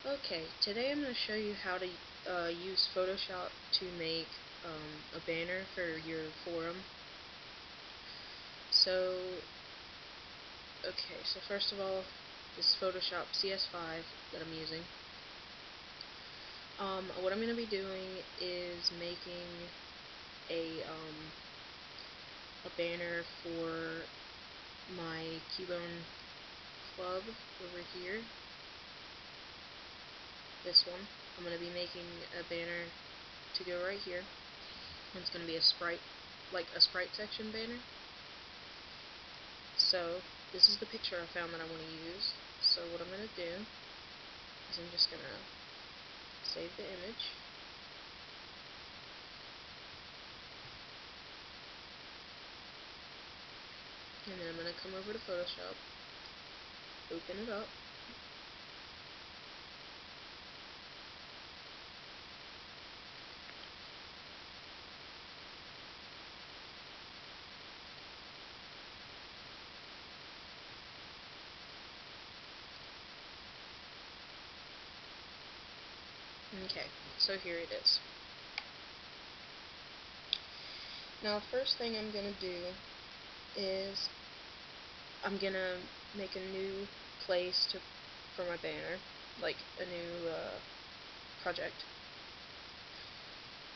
Okay, today I'm going to show you how to use Photoshop to make a banner for your forum. So first of all, this is Photoshop CS5 that I'm using. What I'm going to be doing is making a banner for my Cubone club over here. This one. I'm going to be making a banner to go right here. It's going to be a sprite, like a sprite section banner. So this is the picture I found that I want to use. So what I'm going to do is I'm just going to save the image. And then I'm going to come over to Photoshop, open it up. Okay, so here it is. Now the first thing I'm going to do is I'm going to make a new place for my banner, like a new project.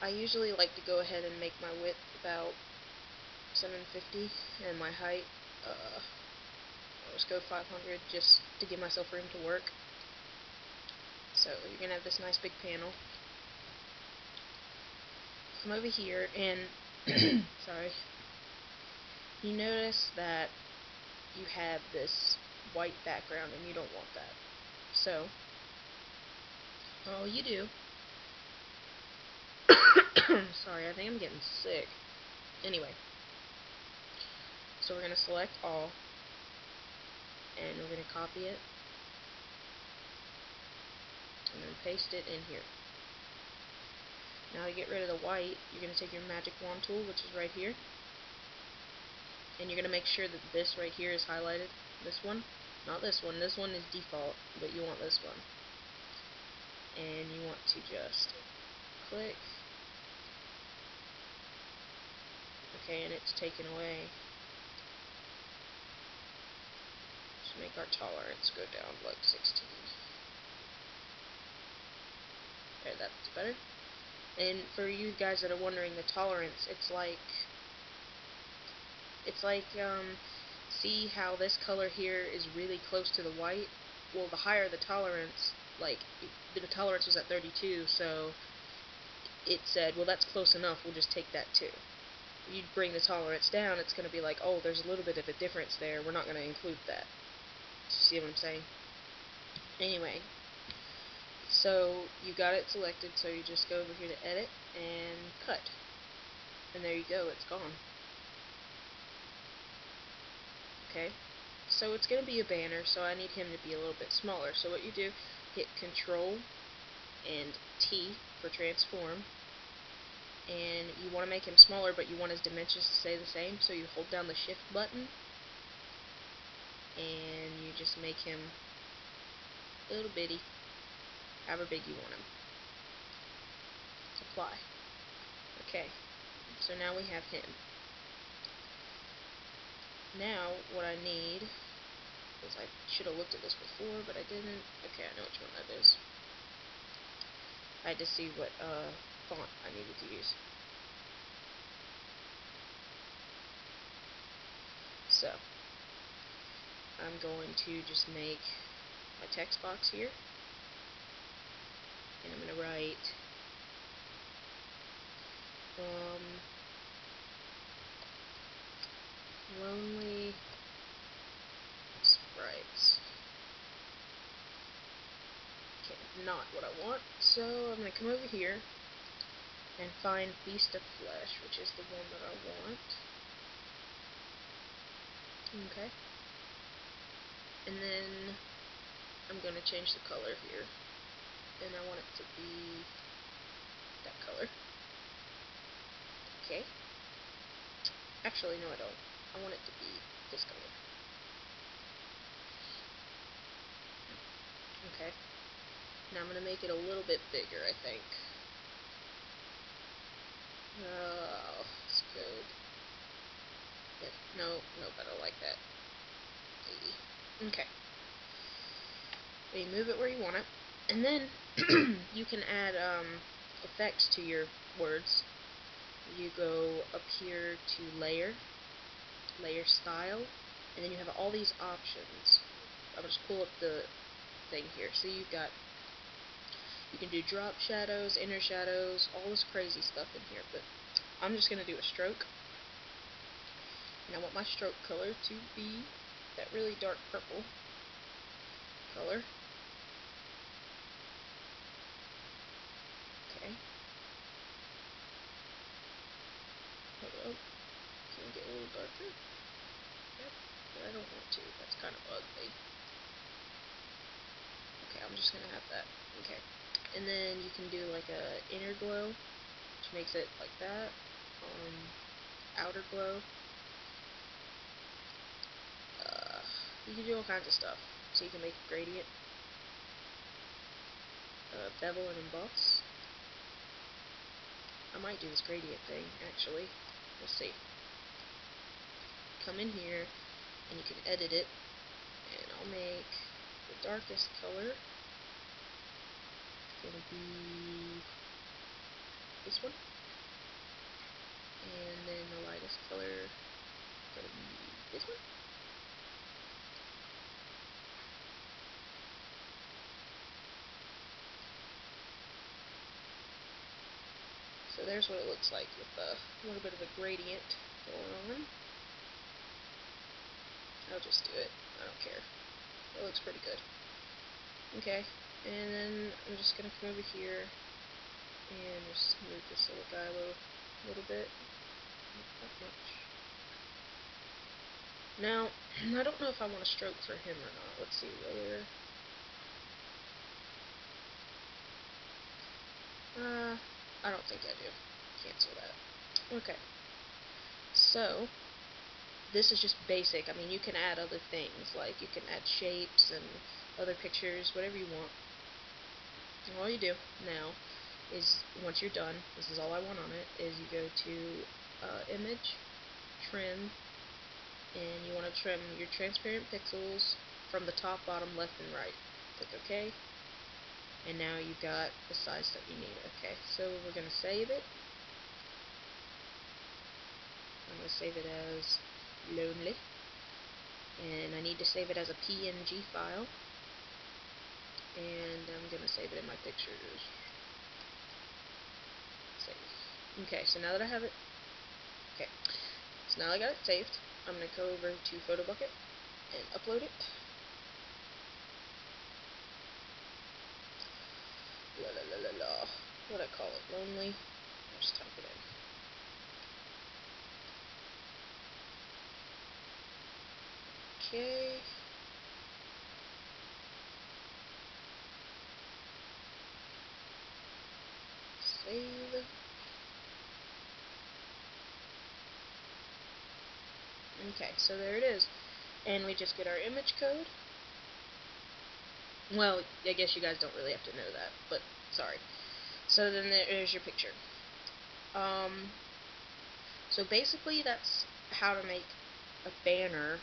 I usually like to go ahead and make my width about 750 and my height I'll just go 500 just to give myself room to work. So you're going to have this nice big panel. Come over here and sorry, you notice that you have this white background and you don't want that. So all you do sorry, I think I'm getting sick. Anyway, so we're going to select all and we're going to copy it and then paste it in here. Now to get rid of the white, you're going to take your magic wand tool, which is right here, and you're going to make sure that this right here is highlighted. This one, not this one. This one is default, but you want this one. And you want to just click. Okay, and it's taken away. Let's make our tolerance go down to like 16. There, that's better. And for you guys that are wondering, the tolerance, it's like see how this color here is really close to the white? Well, the higher the tolerance, like, the tolerance was at 32, so it said, well, that's close enough, we'll just take that too. You'd bring the tolerance down, it's going to be like, oh, there's a little bit of a difference there, we're not going to include that. See what I'm saying? Anyway, so you got it selected, so you just go over here to edit and cut. And there you go, it's gone. Okay, so it's going to be a banner, so I need him to be a little bit smaller. So what you do, hit Control and T for transform, and you want to make him smaller, but you want his dimensions to stay the same, so you hold down the Shift button, and you just make him a little bitty, however big you want him. Apply. Okay, so now we have him. Now, what I need is, I should have looked at this before, but I didn't. Okay, I know which one that is. I had to see what font I needed to use. So, I'm going to just make my text box here, and I'm going to write lonely sprites. Okay, not what I want, so I'm going to come over here and find Beast of Flesh, which is the one that I want. Okay. And then I'm going to change the color here, and I want it to be that color. Okay. Actually, no, I don't. I want it to be this color. Okay. Now I'm going to make it a little bit bigger, I think. This code. Yeah, no, I don't like that. Okay. So you move it where you want it, and then you can add effects to your words. You go up here to layer style, and then you have all these options. I'll just pull up the thing here. So you can do drop shadows, inner shadows, all this crazy stuff in here, but I'm just going to do a stroke, and I want my stroke color to be that really dark purple color. Okay. Hold up. Can you get a little darker? Yep. But I don't want to. That's kind of ugly. Okay, I'm just going to have that. Okay. And then you can do like a inner glow, which makes it like that. Outer glow. You can do all kinds of stuff. So you can make a gradient. Bevel and emboss. I might do this gradient thing, actually. Let's see. Come in here, and you can edit it. And I'll make the darkest color. It's going to be this one. And then the lightest color is going to be this one. So there's what it looks like with a little bit of a gradient going on. I'll just do it. I don't care. It looks pretty good. Okay, and then I'm just going to come over here and just move this little guy a little bit. Not that much. Now, I don't know if I want a stroke for him or not. Let's see, layer. I don't think I do. Cancel that. Okay. So, this is just basic. I mean, you can add other things, like you can add shapes and other pictures, whatever you want. And all you do now is, once you're done, this is all I want on it, is you go to Image, Trim, and you want to trim your transparent pixels from the top, bottom, left, and right. Click OK. And now you've got the size that you need. Okay, so we're going to save it. I'm going to save it as Lonely. And I need to save it as a PNG file. And I'm going to save it in my pictures. Save. Okay, so now that I have it, okay, so now I got it saved, I'm going to go over to PhotoBucket and upload it. La la la la la. What do I call it? Lonely. I'll just type it in. Okay. Save. Okay, so there it is. And we just get our image code. Well, I guess you guys don't really have to know that, but sorry. So then there's your picture. So basically that's how to make a banner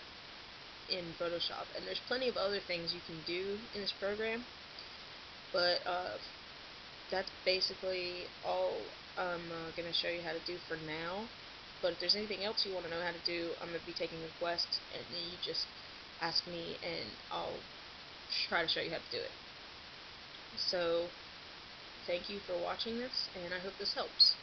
in Photoshop. And there's plenty of other things you can do in this program, but that's basically all I'm going to show you how to do for now. But if there's anything else you want to know how to do, I'm going to be taking requests, and then you just ask me, and I'll try to show you how to do it. So, thank you for watching this, and I hope this helps.